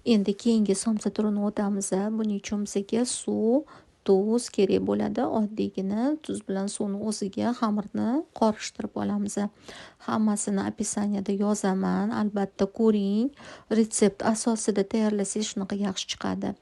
Endi keyingi somsa turini o'tamiz. Buning uchun bizga suv, tuz kerak bo'ladi. Oddiygina tuz bilan suvni o'ziga xamirni qorishtirib olamiz. Hammasini opisaniyada yozaman. Albatta ko'ring. Retsept asosida tayyorlasangiz shunaqa yaxshi chiqadi.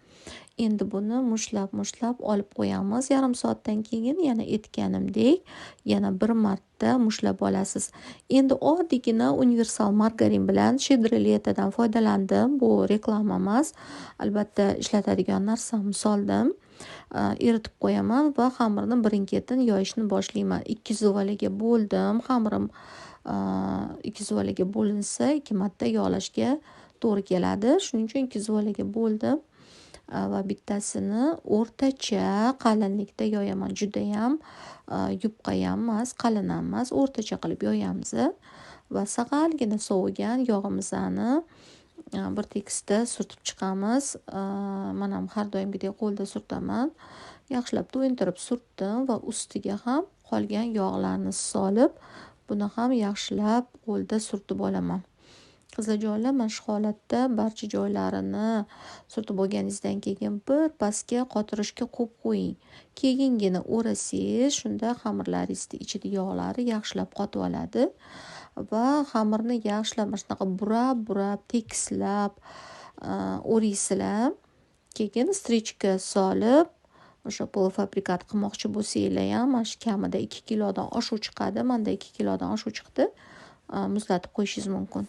Endi buni mushlab olib qo'yamiz. Yarim soatdan keyin yana aytganimdek, yana bir marta mushlab olasiz. Endi oddiygina universal margarin bilan shidriletadan foydalandim. Bu reklama emas. Albatta ishlatadigan narsamni soldim. Eritib qo'yaman va xamirni birin-ketin yoyishni boshlayman. 2 zuvalaga bo'ldim. Xamirim 2 zuvalaga bo'linsa 2 marta yog'lashga to'g'ri keladi. Shuning uchun 2 zuvalaga bo'ldim. Va bittasini o'rtacha qalinlikda yoyaman. Judayam yupqa ham emas, qalin ham emas, o'rtacha qilib yoyamiz va saqalgina sovigan yog'imizni bir tekisda surtib chiqamiz. Men ham har doimgidek qo'lda surtaman. Yaxshilab to'yintirib surtdim va ustiga ham qolgan yog'larni solib, buni ham yaxshilab qo'lda surtib olaman. Qizlarjonlar, mana shu holatda barcha joylarini surtib bo'lganingizdan keyin bir pastga qotirishga qo'yib qo'ying. Keyingina o'rasangiz, shunda xamirlaringizni ichida yog'lari yaxshilab qotib oladi va xamirni yaxshilab mana shunaqa burab, tekislab o'raysizlar. Keyin strichka solib, o'sha polfabrikat qilmoqchi bo'lsanglar ham, mana shu kamida 2 kilodan oshuv chiqadi. Menda 2 kilodan oshuv chiqdi. Muzlatib qo'yishingiz mumkin.